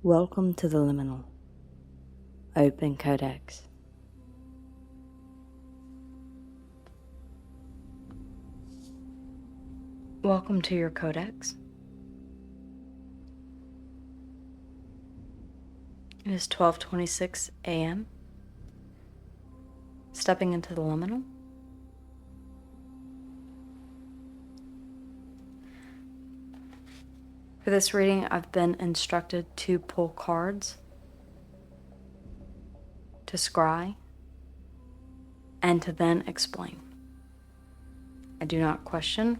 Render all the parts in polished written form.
Welcome to the Liminal, Open Codex. Welcome to your Codex. It is 12:26 a.m. Stepping into the Liminal. For this reading, I've been instructed to pull cards, to scry, and to then explain. I do not question.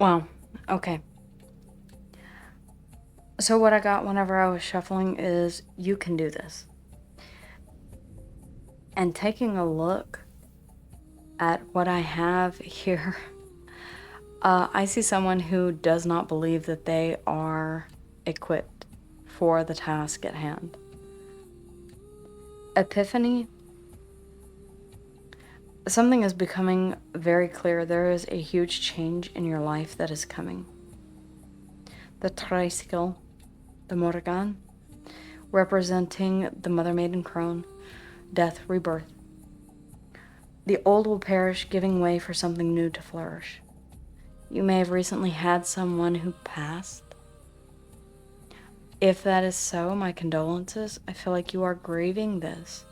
Wow, okay. So what I got whenever I was shuffling is, you can do this. And taking a look at what I have here, I see someone who does not believe that they are equipped for the task at hand. Epiphany. Something is becoming very clear. There is a huge change in your life that is coming. the tricycle, the Morrigan, representing the Mother Maiden Crone, death, rebirth. The old will perish, giving way for something new to flourish. You may have recently had someone who passed. If that is so, my condolences. I feel like you are grieving this.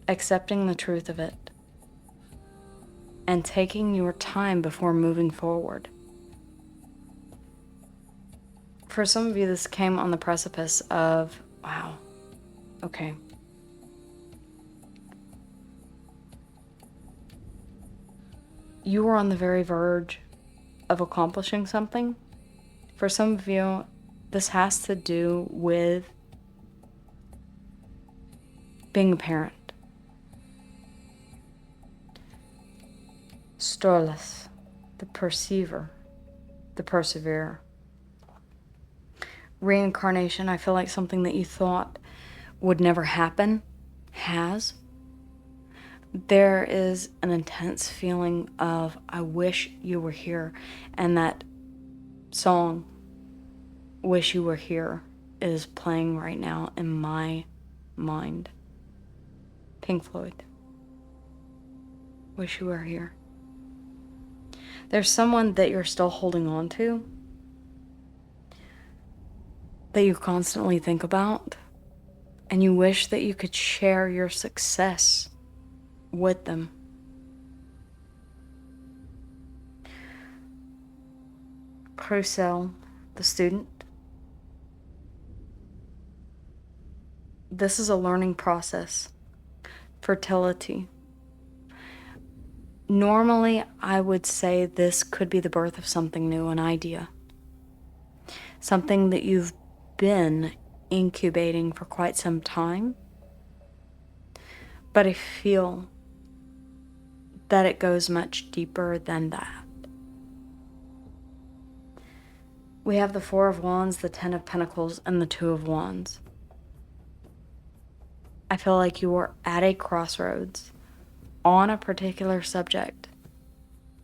Accepting the truth of it. And taking your time before moving forward. For some of you, this came on the precipice of, wow, okay. You were on the very verge of accomplishing something. For some of you, this has to do with being a parent. Storless, the perceiver, the perseverer. Reincarnation, I feel like something that you thought would never happen, has. There is an intense feeling of, I wish you were here. And that song, Wish You Were Here, is playing right now in my mind. Pink Floyd. Wish you were here. There's someone that you're still holding on to, that you constantly think about, and you wish that you could share your success with them. Purcell, the student. This is a learning process. Fertility. Normally, I would say this could be the birth of something new, an idea. Something that you've been incubating for quite some time. But I feel that it goes much deeper than that. We have the Four of Wands, the Ten of Pentacles, and the Two of Wands. I feel like you are at a crossroads on a particular subject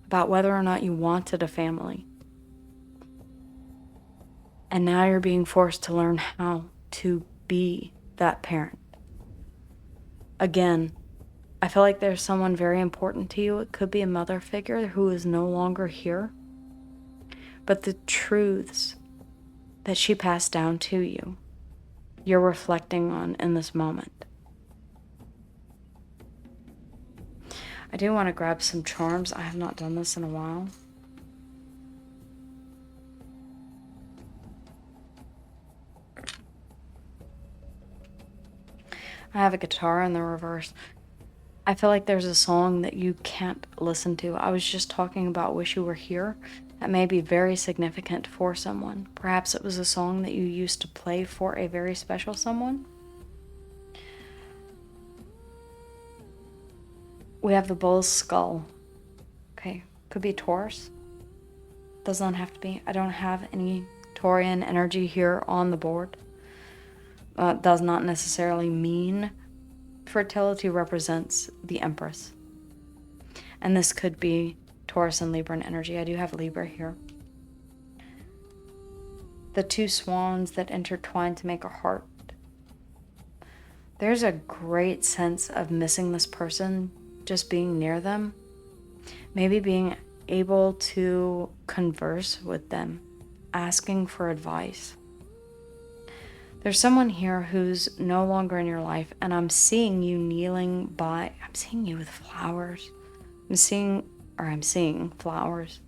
about whether or not you wanted a family. And now you're being forced to learn how to be that parent. Again, I feel like there's someone very important to you. It could be a mother figure who is no longer here. But the truths that she passed down to you, you're reflecting on in this moment. I do want to grab some charms. I have not done this in a while. I have a guitar in the reverse. I feel like there's a song that you can't listen to. I was just talking about Wish You Were Here. That may be very significant for someone. Perhaps it was a song that you used to play for a very special someone. We have the bull's skull. Okay, could be Taurus. Does not have to be. I don't have any Taurian energy here on the board. Does not necessarily mean fertility represents the Empress. And this could be Taurus and Libra energy. I do have Libra here. The two swans that intertwine to make a heart. There's a great sense of missing this person, just being near them. Maybe being able to converse with them, asking for advice. There's someone here who's no longer in your life, and I'm seeing you kneeling by, I'm seeing you with flowers. I'm seeing flowers.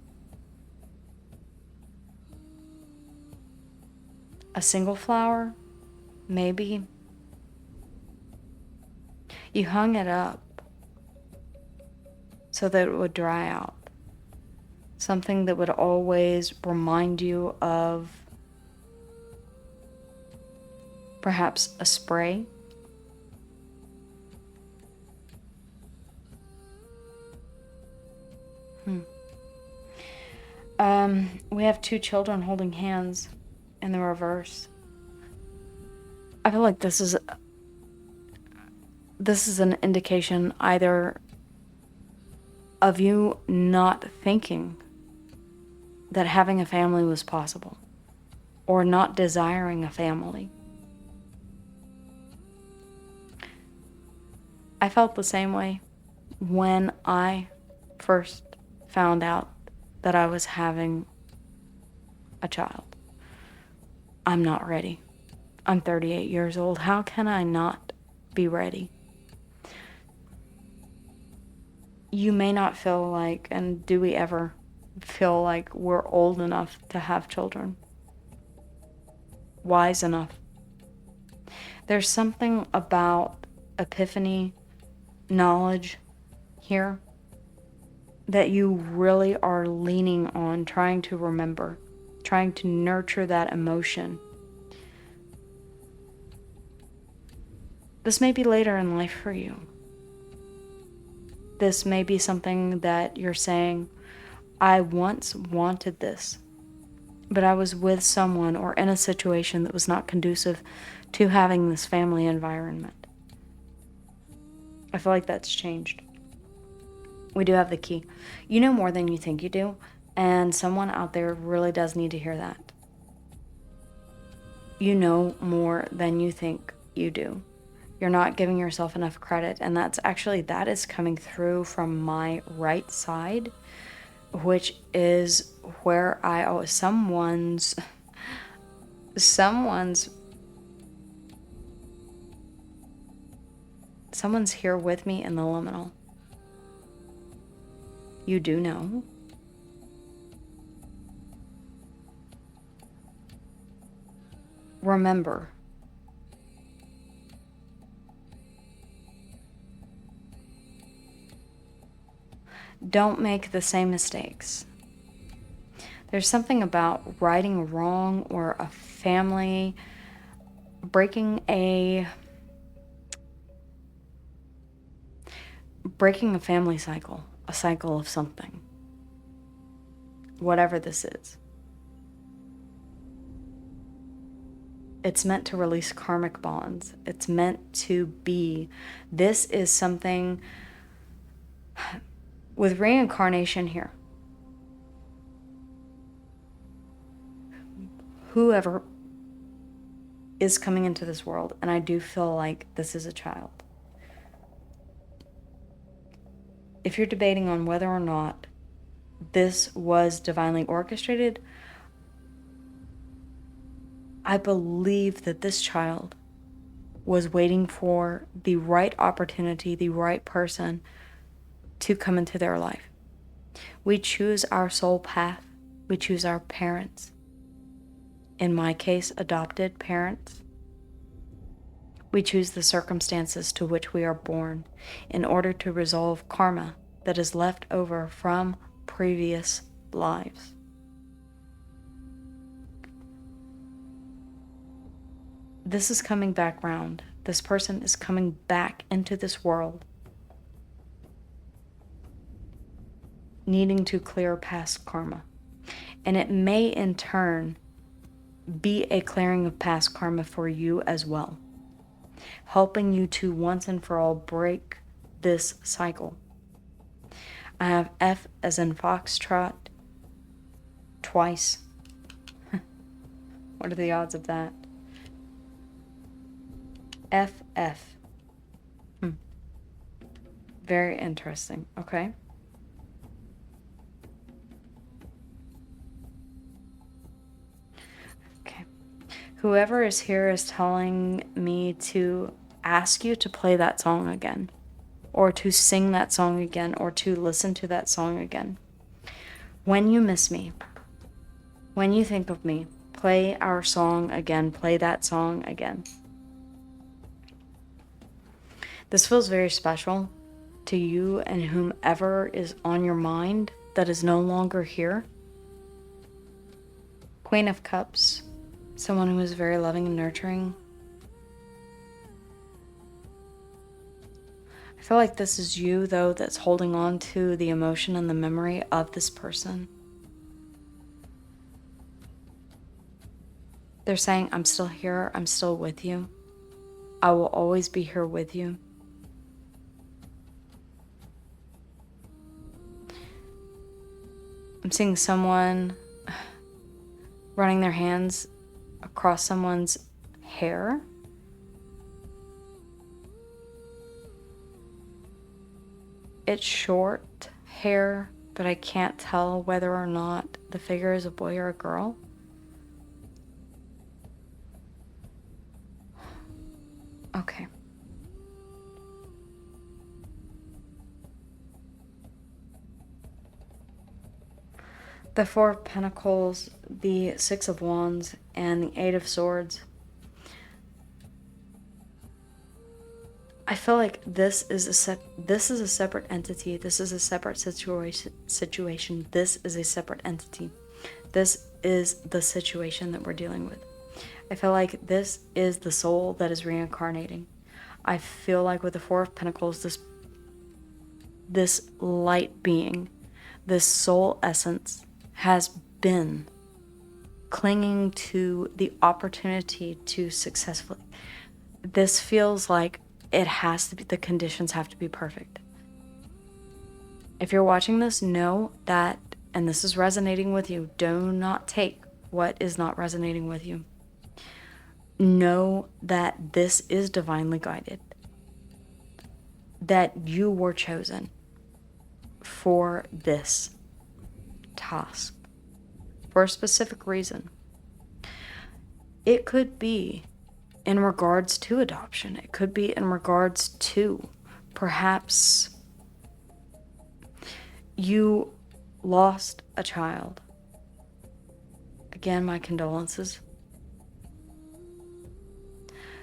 A single flower, maybe. You hung it up so that it would dry out. Something that would always remind you of perhaps a spray. We have two children holding hands in the reverse. I feel like this is an indication either of you not thinking that having a family was possible, or not desiring a family. I felt the same way when I first found out that I was having a child. I'm not ready. I'm 38 years old. How can I not be ready? You may not feel like, and do we ever feel like we're old enough to have children? Wise enough? There's something about epiphany, knowledge here that you really are leaning on, trying to remember, trying to nurture that emotion. This may be later in life for you. This may be something that you're saying, I once wanted this, but I was with someone or in a situation that was not conducive to having this family environment. I feel like that's changed. We do have the key. You know more than you think you do, and someone out there really does need to hear that. You know more than you think you do. You're not giving yourself enough credit, and that is coming through from my right side, which is where someone's here with me in the liminal. You do know. Remember, don't make the same mistakes. There's something about righting a wrong or a family, breaking a family cycle, a cycle of something, whatever this is. It's meant to release karmic bonds. It's meant to be. This is something with reincarnation here. Whoever is coming into this world, and I do feel like this is a child. If you're debating on whether or not this was divinely orchestrated, I believe that this child was waiting for the right opportunity, the right person to come into their life. We choose our soul path. We choose our parents. In my case, adopted parents. We choose the circumstances to which we are born in order to resolve karma that is left over from previous lives. This is coming back round. This person is coming back into this world, needing to clear past karma. And it may in turn be a clearing of past karma for you as well, helping you to once and for all break this cycle. I have F as in foxtrot twice. What are the odds of that? FF. Very interesting. Okay. Okay. Whoever is here is telling me to ask you to play that song again, or to sing that song again, or to listen to that song again. When you miss me, when you think of me, play our song again, play that song again. This feels very special to you and whomever is on your mind that is no longer here. Queen of Cups, someone who is very loving and nurturing. I feel like this is you, though, that's holding on to the emotion and the memory of this person. They're saying, I'm still here, I'm still with you. I will always be here with you. I'm seeing someone running their hands across someone's hair. It's short hair, but I can't tell whether or not the figure is a boy or a girl. Okay. The Four of Pentacles, the Six of Wands, and the Eight of Swords. I feel like this is a separate entity. This is a separate situation. This is a separate entity. This is the situation that we're dealing with. I feel like this is the soul that is reincarnating. I feel like with the Four of Pentacles, this light being, this soul essence, has been clinging to the opportunity to successfully. This feels like it has to be, the conditions have to be perfect. If you're watching this, know that, and this is resonating with you, do not take what is not resonating with you. Know that this is divinely guided. That you were chosen for this task for a specific reason. It could be in regards to adoption. It could be in regards to perhaps you lost a child. Again, my condolences.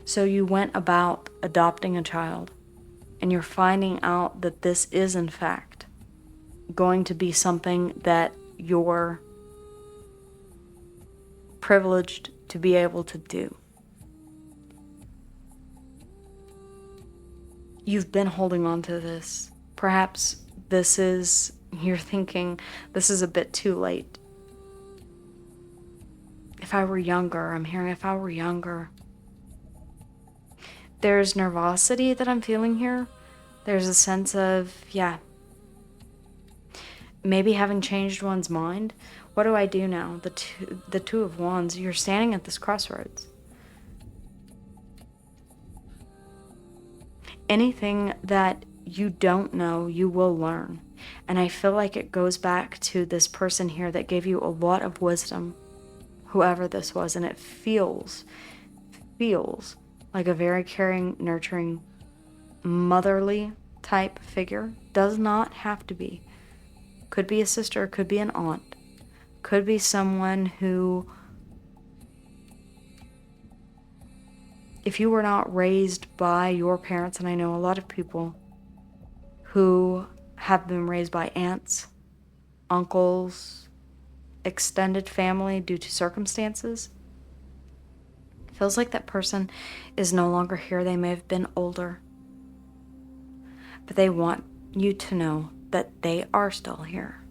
So you went about adopting a child, and you're finding out that this is in fact going to be something that you're privileged to be able to do. You've been holding on to this. Perhaps you're thinking, this is a bit too late. If I were younger, I'm hearing if I were younger. There's nervosity that I'm feeling here. There's a sense of, maybe having changed one's mind. What do I do now? The Two of Wands, you're standing at this crossroads. Anything that you don't know, you will learn. And I feel like it goes back to this person here that gave you a lot of wisdom, whoever this was, and it feels like a very caring, nurturing, motherly type figure. Does not have to be. Could be a sister, could be an aunt, could be someone who, if you were not raised by your parents, and I know a lot of people who have been raised by aunts, uncles, extended family due to circumstances, feels like that person is no longer here. They may have been older, but they want you to know that they are still here.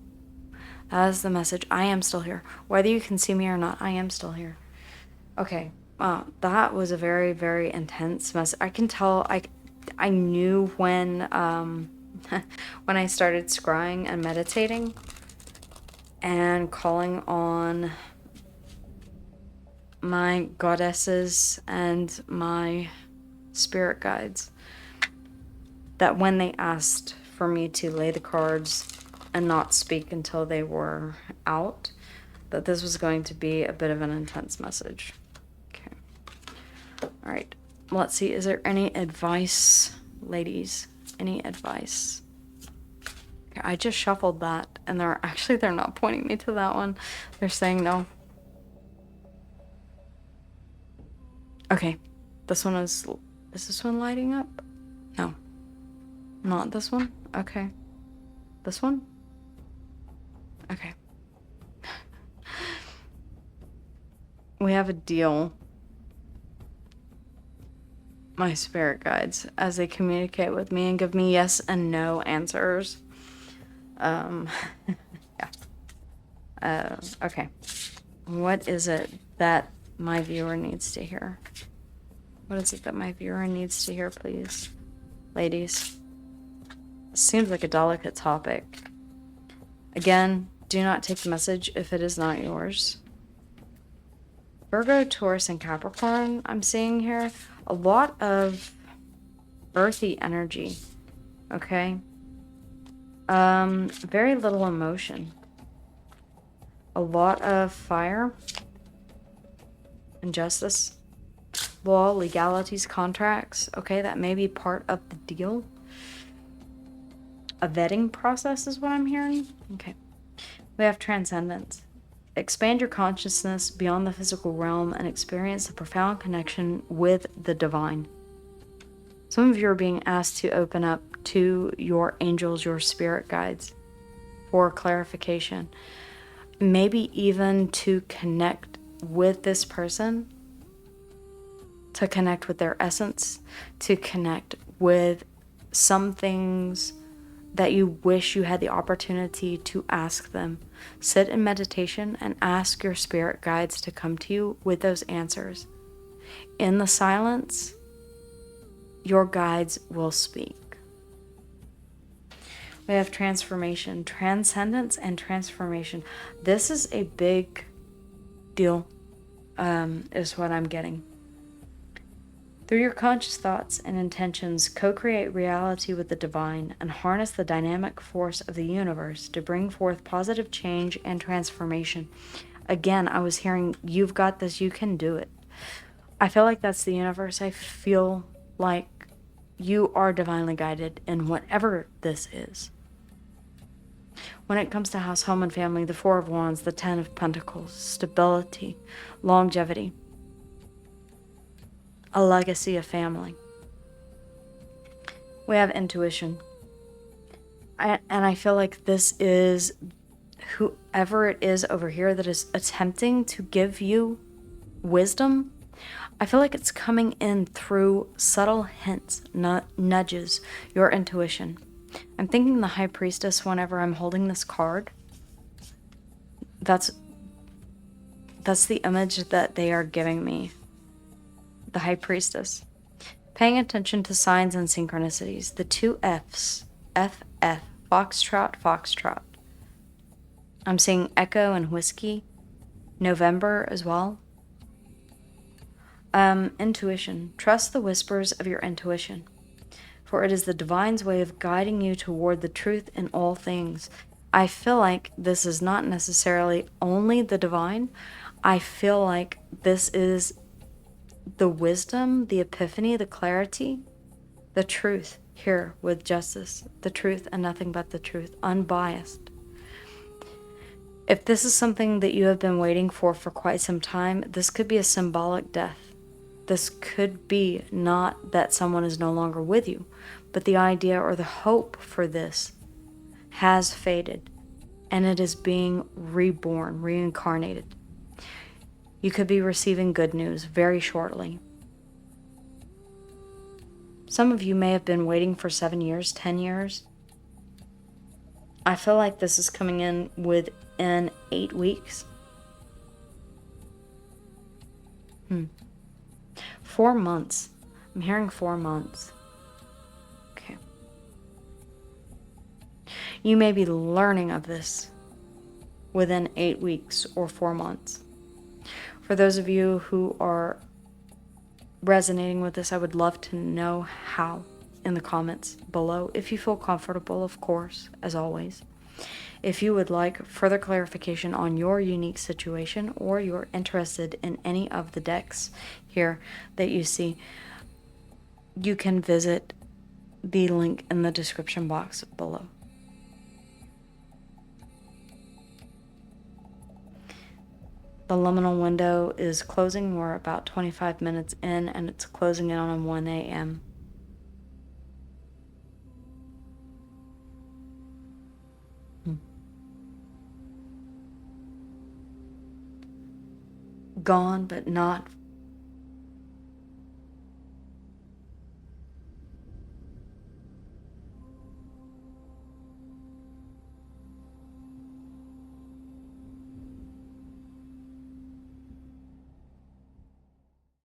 That is the message. I am still here. Whether you can see me or not, I am still here. Okay. That was a very, very intense message. I can tell, I knew when when I started scrying and meditating and calling on my goddesses and my spirit guides, that when they asked for me to lay the cards and not speak until they were out, that this was going to be a bit of an intense message. Okay. All right. Let's see. Is there any advice, ladies? Any advice? Okay, I just shuffled that, and they're not pointing me to that one. They're saying no. Okay. This one is this one lighting up? No. Not this one? Okay. This one? Okay. We have a deal. My spirit guides, as they communicate with me and give me yes and no answers. Okay. What is it that my viewer needs to hear? What is it that my viewer needs to hear, please? Ladies. Seems like a delicate topic. Again, do not take the message if it is not yours. Virgo, Taurus, and Capricorn I'm seeing here. A lot of earthy energy. Okay. Very little emotion. A lot of fire. Injustice. Law, legalities, contracts. Okay, that may be part of the deal. A vetting process is what I'm hearing. Okay. We have transcendence. Expand your consciousness beyond the physical realm and experience a profound connection with the divine. Some of you are being asked to open up to your angels, your spirit guides, for clarification. Maybe even to connect with this person, to connect with their essence, to connect with some things that you wish you had the opportunity to ask them. Sit in meditation and ask your spirit guides to come to you with those answers. In the silence, your guides will speak. We have transformation, transcendence, and transformation. This is a big deal, is what I'm getting. Through your conscious thoughts and intentions, co-create reality with the divine and harness the dynamic force of the universe to bring forth positive change and transformation. Again, I was hearing, you've got this, you can do it. I feel like that's the universe. I feel like you are divinely guided in whatever this is. When it comes to house, home, and family, the Four of Wands, the Ten of Pentacles, stability, longevity, a legacy of family. We have intuition. And I feel like this is whoever it is over here that is attempting to give you wisdom. I feel like it's coming in through subtle hints, nudges, your intuition. I'm thinking the High Priestess whenever I'm holding this card. That's the image that they are giving me. The High Priestess. Paying attention to signs and synchronicities. The two F's. FF. Foxtrot, Foxtrot. I'm seeing Echo and Whiskey. November as well. Intuition. Trust the whispers of your intuition, for it is the divine's way of guiding you toward the truth in all things. I feel like this is not necessarily only the divine. I feel like this is the wisdom, the epiphany, the clarity, the truth here with justice, the truth and nothing but the truth, unbiased. If this is something that you have been waiting for quite some time, this could be a symbolic death. This could be not that someone is no longer with you, but the idea or the hope for this has faded and it is being reborn, reincarnated. You could be receiving good news very shortly. Some of you may have been waiting for 7 years, 10 years. I feel like this is coming in within 8 weeks. 4 months. I'm hearing 4 months. Okay. You may be learning of this within 8 weeks or 4 months. For those of you who are resonating with this, I would love to know how in the comments below. If you feel comfortable, of course, as always. If you would like further clarification on your unique situation, or you're interested in any of the decks here that you see, you can visit the link in the description box below. The liminal window is closing. We're about 25 minutes in, and it's closing in on 1 a.m. Gone, but not